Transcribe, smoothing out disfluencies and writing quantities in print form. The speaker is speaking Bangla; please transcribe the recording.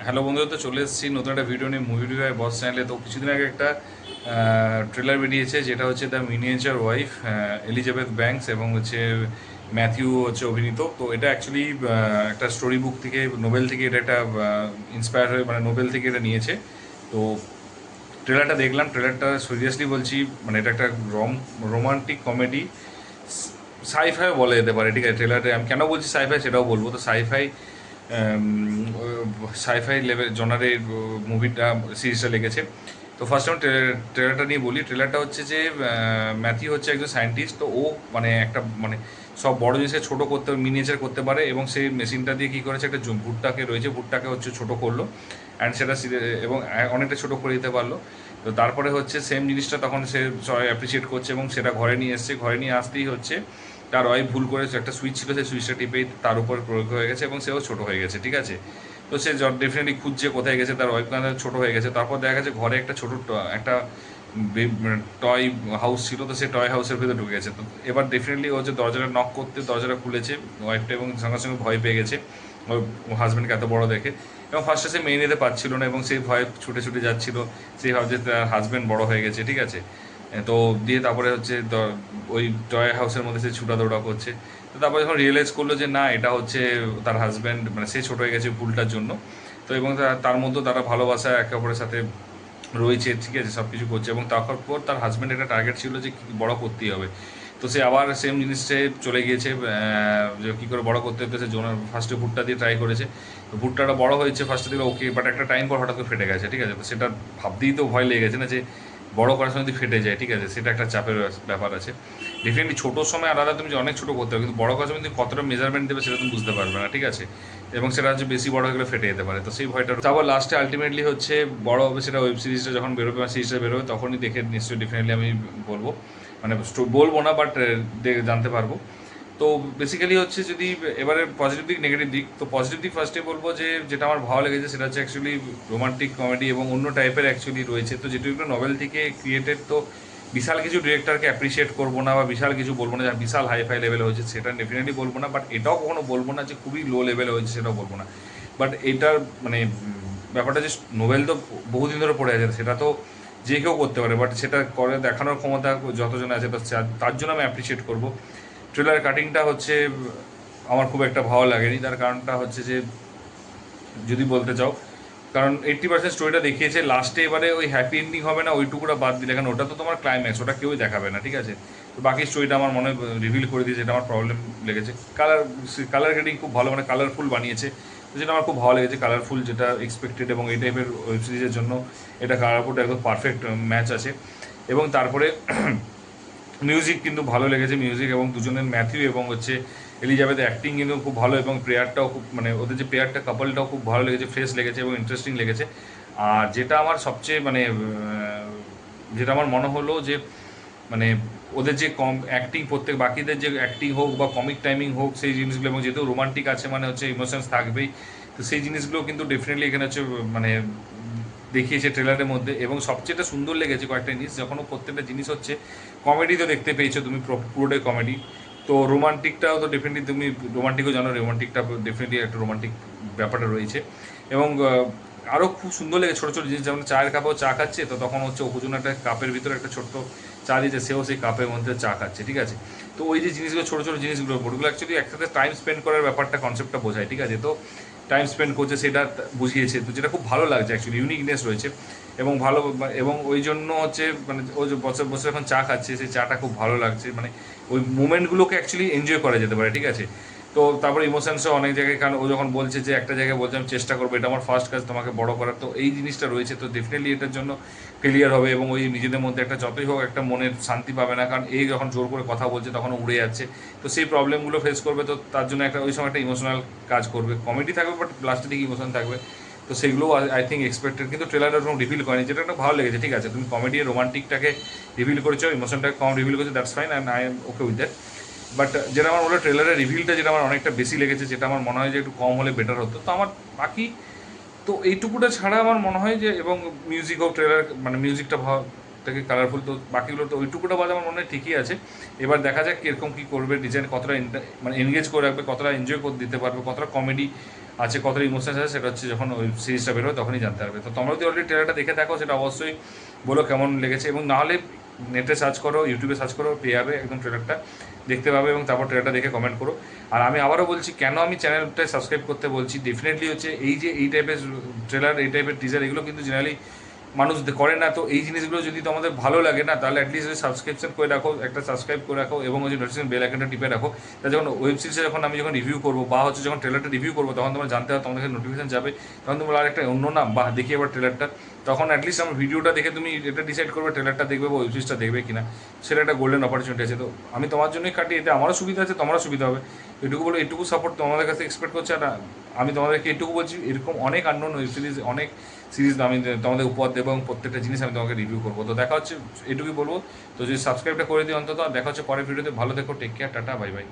হ্যালো বন্ধুরা, তো চলে এসেছি নতুন একটা ভিডিও নিয়ে মুভি রিভিউ বস চ্যানেলে। তো কিছুদিন আগে একটা ট্রেলার বেরিয়েছে, যেটা হচ্ছে the miniature wife, Elizabeth banks এবং হচ্ছে ম্যাথিউ হচ্ছে অভিনীত। তো এটা অ্যাকচুয়ালি একটা স্টোরি বুক থেকে, নোবেল থেকে এটা একটা ইন্সপায়ার হয়ে, মানে নোবেল থেকে এটা নিয়েছে। তো ট্রেলারটা দেখলাম, ট্রেলারটা সিরিয়াসলি বলছি, মানে এটা একটা রোমান্টিক কমেডি, সাইফাই বলা যেতে পারে। ঠিক আছে, ট্রেলারে আমি কেন বলছি সাইফাই সেটাও বলবো। তো সাইফাই লেভেল জনারের মুভিটা, সিরিজটা লেগেছে। তো ফার্স্ট আমি ট্রেলারটা নিয়ে বলি। ট্রেলারটা হচ্ছে যে ম্যাথিউ হচ্ছে একজন সায়েন্টিস্ট। তো ও মানে একটা মানে সব বড় জিনিসকে ছোটো করতে, মিনিয়েচার করতে পারে, এবং সেই মেশিনটা দিয়ে কী করেছে, একটা ভুট্টাকে রয়েছে, ভুট্টাকে হচ্ছে ছোটো করলো অ্যান্ড সেটা এবং অনেকটা ছোটো করে দিতে পারলো। তো তারপরে হচ্ছে সেম জিনিসটা তখন সে সবাই অ্যাপ্রিসিয়েট করছে এবং সেটা ঘরে নিয়ে এসছে। ঘরে নিয়ে আসতেই হচ্ছে তার ওয়াইফ ভুল করে, একটা সুইচ ছিল, সেই সুইচটা টিপেই তার উপর প্রয়োগ হয়ে গেছে এবং সেও ছোটো হয়ে গেছে। ঠিক আছে, তো সে ডেফিনেটলি খুঁজছে কোথায় গেছে, তার ওয়াইফ কারণে ছোটো হয়ে গেছে। তারপর দেখা গেছে ঘরে একটা ছোটো একটা টয় হাউস ছিল, তো সে টয় হাউসের ভিতরে ঢুকে গেছে। তো এবার ডেফিনেটলি ও হচ্ছে দরজাটা নক করতে, দরজাটা খুলেছে ওয়াইফটা, এবং সঙ্গে সঙ্গে ভয় পেয়ে গেছে ওর হাজব্যান্ডকে এত বড় দেখে। এবং ফার্স্টে সে মেনে নিতে পারছিল না এবং সেই ভয়ে ছুটে ছুটে যাচ্ছিল। সেই ভাবছে তার হাজব্যান্ড বড় হয়ে গেছে। ঠিক আছে, তো দিয়ে তারপরে হচ্ছে ওই টয় হাউসের মধ্যে সে ছুটা দৌড়া করছে। তো তারপরে যখন রিয়েলাইজ করলো যে না, এটা হচ্ছে তার হাজব্যান্ড, মানে সে ছোটো হয়ে গেছে ভুলটার জন্য। তো এবং তার মধ্যে তারা ভালোবাসা একে অপরের সাথে রয়েছে। ঠিক আছে, সব কিছু করছে এবং তারপর তার হাজব্যান্ড একটা টার্গেট ছিল যে বড় করতেই হবে। তো সে আবার সেম জিনিসটা চলে গিয়েছে, যে কী করে বড় করতে হতে। সে জোনার ফার্স্টে ভুট্টা দিয়ে ট্রাই করেছে। তো ভুট্টাটা বড় হয়েছে ফার্স্টে দিকে ওকে, বাট একটা টাইম পর হঠাৎ করে ফেটে গেছে। ঠিক আছে, তো সেটা ভাবতেই তো ভয় লেগে গেছে না, যে বড় করার সময় যদি ফেটে যায়। ঠিক আছে, সেটা একটা চাপের ব্যাপার আছে। ডেফিনেটলি ছোটোর সময় আলাদা, তুমি যে অনেক ছোটো করতে হবে, কিন্তু বড় করার সময় তুমি কতটা মেজারমেন্ট দেবে সেটা তুমি বুঝতে পারবে না। ঠিক আছে, এবং সেটা হচ্ছে বেশি বড় হয়ে গেলে ফেটে যেতে পারে। তো সেই ভয়টা, তারপর লাস্টে আলটিমেটলি হচ্ছে বড় হবে। সেটা ওয়েব সিরিজটা যখন বেরোবে বা সিরিজটা বেরোবে তখনই দেখে নিশ্চয়ই ডেফিনেটলি আমি বলবো, মানে বলবো না, বাট জানতে পারবো। তো বেসিক্যালি হচ্ছে, যদি এবারে পজিটিভ দিক নেগেটিভ দিক, তো পজিটিভ দিক ফার্স্টে বলবো যে যেটা আমার ভালো লেগেছে সেটা হচ্ছে অ্যাকচুয়ালি রোমান্টিক কমেডি এবং অন্য টাইপের অ্যাকচুয়ালি রয়েছে। তো যেটুকু নভেল থেকে ক্রিয়েটেড, তো বিশাল কিছু ডিরেক্টরকে অ্যাপ্রিসিয়েট করবো না, বা বিশাল কিছু বলবো না যে বিশাল হাইফাই লেভেলে হয়েছে, সেটা ডেফিনেটলি বলবো না। বাট এটাও কখনো বলবো না যে খুবই লো লেভেলে হয়েছে, সেটাও বলবো না। বাট এটার মানে ব্যাপারটা যে নোবেল তো বহুদিন ধরে পড়ে আছে, সেটা তো যে কেউ করতে পারে, বাট সেটা করে দেখানোর ক্ষমতা যতজন আছে, তো তার জন্য আমি অ্যাপ্রিসিয়েট করবো। ট্রেলার কাটিংটা হচ্ছে আমার খুব একটা ভালো লাগেনি। তার কারণটা হচ্ছে যে, যদি বলতে চাও, কারণ 80% স্টোরিটা দেখিয়েছে, লাস্টে এবারে ওই হ্যাপি এন্ডিং হবে না ওইটুকুটা বাদ দিলে, কারণ ওটা তো তোমার ক্লাইম্যাক্স, ওটা কেউই দেখাবে না। ঠিক আছে, তো বাকি স্টোরিটা আমার মনে রিভিল করে দিয়েছে, এটা আমার প্রবলেম লেগেছে। কালার গ্রেডিং খুব ভালো, মানে কালারফুল বানিয়েছে, তো যেটা আমার খুব ভালো লেগেছে। কালারফুল যেটা এক্সপেক্টেড, এবং এই টাইপের ওয়েব সিরিজের জন্য এটা কালারফুলটা একদম পারফেক্ট ম্যাচ আছে। এবং তারপরে মিউজিক কিন্তু ভালো লেগেছে, মিউজিক এবং দুজনের ম্যাথিউ এবং হচ্ছে এলিজাবেথের অ্যাক্টিং কিন্তু খুব ভালো, এবং প্রেয়ারটাও খুব, মানে ওদের যে প্রেয়ারটা কাপলটাও খুব ভালো লেগেছে, ফ্রেশ লেগেছে এবং ইন্টারেস্টিং লেগেছে। আর যেটা আমার সবচেয়ে মানে যেটা আমার মনে হলো যে, মানে ওদের যে অ্যাক্টিং, প্রত্যেক বাকিদের যে অ্যাক্টিং হোক বা কমিক টাইমিং হোক, সেই জিনিসগুলো, এবং যেহেতু রোমান্টিক আছে মানে হচ্ছে ইমোশনস থাকবেই, তো সেই জিনিসগুলো কিন্তু ডেফিনেটলি এখানে হচ্ছে মানে দেখিয়েছে ট্রেলারের মধ্যে। এবং সবচেয়ে সুন্দর লেগেছে কয়েকটা জিনিস, যখন প্রত্যেকটা জিনিস হচ্ছে কমেডি, তো দেখতে পেয়েছো তুমি পুরোটাই কমেডি। তো রোমান্টিকটাও তো ডেফিনেটলি তুমি রোমান্টিকও জানো, রোমান্টিকটা ডেফিনেটলি একটা রোমান্টিক ব্যাপারটা রয়েছে। এবং আরও খুব সুন্দর লেগে ছোটো ছোটো জিনিস, যেমন চায়ের কাপেও চা খাচ্ছে, তো তখন হচ্ছে অপুজন একটা কাপের ভিতরে একটা ছোট্ট চা দিয়েছে, সেও সেই কাপের মধ্যে চা খাচ্ছে। ঠিক আছে, তো ওই যে জিনিসগুলো, ছোটো ছোটো জিনিসগুলো, ওগুলো অ্যাকচুয়ালি একসাথে টাইম স্পেন্ড করার ব্যাপারটা, কনসেপ্টটা বোঝায়। ঠিক আছে, তো টাইম স্পেন্ড করছে সেটা বুঝিয়েছে, তো যেটা খুব ভালো লাগছে, অ্যাকচুয়ালি ইউনিকনেস রয়েছে এবং ভালো। এবং ওই জন্য হচ্ছে মানে ও যে বছর বছর এখন চা খাচ্ছে, সেই চাটা খুব ভালো লাগছে, মানে ওই মুমেন্টগুলোকে অ্যাকচুয়ালি এনজয় করা যেতে পারে। ঠিক আছে, তো তারপরে ইমোশনসও অনেক জায়গায়, কারণ ও যখন বলছে যে একটা জায়গায় বলছে আমি চেষ্টা করবো, এটা আমার ফার্স্ট কাজ তোমাকে বড় করার, তো এই জিনিসটা রয়েছে। তো ডেফিনেটলি এটার জন্য ফেলিয়ার হবে, এবং ওই নিজেদের মধ্যে একটা যতই হোক একটা মনের শান্তি পাবে না, কারণ এই যখন জোর করে কথা বলছে তখন উড়ে যাচ্ছে, তো সেই প্রবলেমগুলো ফেস করবে। তো তার জন্য একটা ওই সময় একটা ইমোশনাল কাজ করবে, কমেডি থাকবে বাট লাস্টের দিকে ইমোশন থাকবে। তো সেগুলো আই থিঙ্ক এক্সপেক্টেড, কিন্তু ট্রেলারটা ওরকম রিভিল করেনি, যেটা একটা ভালো লেগেছে। ঠিক আছে, তুমি কমেডি রোমান্টিকটাকে রিভিল করেছো, ইমোশনটাকে কম রিভিল করেছো, that's fine, and I am okay with that. But যেটা আমার মনে হয় ট্রেলারের রিভিলটা যেটা আমার অনেকটা বেশি লেগেছে, যেটা আমার মনে হয় যে একটু কম হলে বেটার হতো। তো আমার বাকি তো এইটুকুটা ছাড়া আমার মনে হয় যে, এবং মিউজিক হোক, ট্রেলার মানে মিউজিকটা থেকে কালারফুল, তো বাকিগুলো তো ওইটুকুটা বাদ আমার মনে হয় ঠিকই আছে। এবার দেখা যাক কীরকম কী করবে, ডিজাইন কতটা মানে এনগেজ করে রাখবে, কতটা এনজয় করে দিতে পারবে, কতটা কমেডি আছে, কতটা ইমোশনাল আছে, সেটা হচ্ছে যখন ওই সিরিজটা বেরোবে তখনই জানতে পারবে। তো তোমরা যদি অলরেডি ট্রেলারটা দেখে থাকো সেটা অবশ্যই বলো কেমন লেগেছে, এবং নাহলে নেটে সার্চ করো, ইউটিউবে সার্চ করো, পেয়ে যাবে একদম ট্রেলারটা দেখতে পাবে, এবং তারপর ট্রেলারটা দেখে কমেন্ট করো। আর আমি আবারও বলছি কেন আমি চ্যানেলটায় সাবস্ক্রাইব করতে বলছি, ডেফিনেটলি হচ্ছে এই যে এই টাইপের ট্রেলার, এই টাইপের টিজার, এগুলো কিন্তু জেনারেলি মানুষ করে না। তো এই জিনিসগুলো যদি তোমাদের ভালো লাগে না, তাহলে অ্যাটলিস্ট সাবস্ক্রিপশন করে রাখো, একটা সাবস্ক্রাইব করে রাখো, এবং ওই যে নোটিফিকেশন বেল আইকনটা টিপে রাখো। তা যখন ওয়েব সিরিজে যখন আমি যখন রিভিউ করবো, বা হচ্ছে যখন ট্রেলারটা রিভিউ করবো, তখন তোমরা জানতে হবে, তোমাদের নোটিফিকেশন যাবে, তখন তোমরা আর একটা অন্য নাম বা দেখি এবার ট্রেলারটা, তখন অ্যাটলিস্ট আমার ভিডিওটা দেখে তুমি এটা ডিসাইড করবে ট্রেলারটা দেখবে বা ওয়েব সিরিজটা দেখবে কিনা। সেটা একটা গোল্ডেন অপরচুনিটি আছে। তো আমি তোমার জন্যই কাটি, এতে আমারও সুবিধা আছে, তোমারও সুবিধা হবে। এটুকু বলে, এটুকু সাপোর্ট তোমাদের কাছে এক্সপেক্ট করছি। আর আমি তোমাদেরকে এটুকু বলছি, এরকম অনেক আননোন ওয়েব সিরিজ, অনেক সিরিজ আমি তোমাদের উপহার দেবো, এবং প্রত্যেকটা জিনিস আমি তোমাকে রিভিউ করবো। তো দেখা হচ্ছে, এটুকুই বলবো। তো যদি সাবস্ক্রাইবটা করে দিই অন্তত। দেখা হচ্ছে পরের ভিডিওতে। ভালো থেকো, take care, tata, bye by.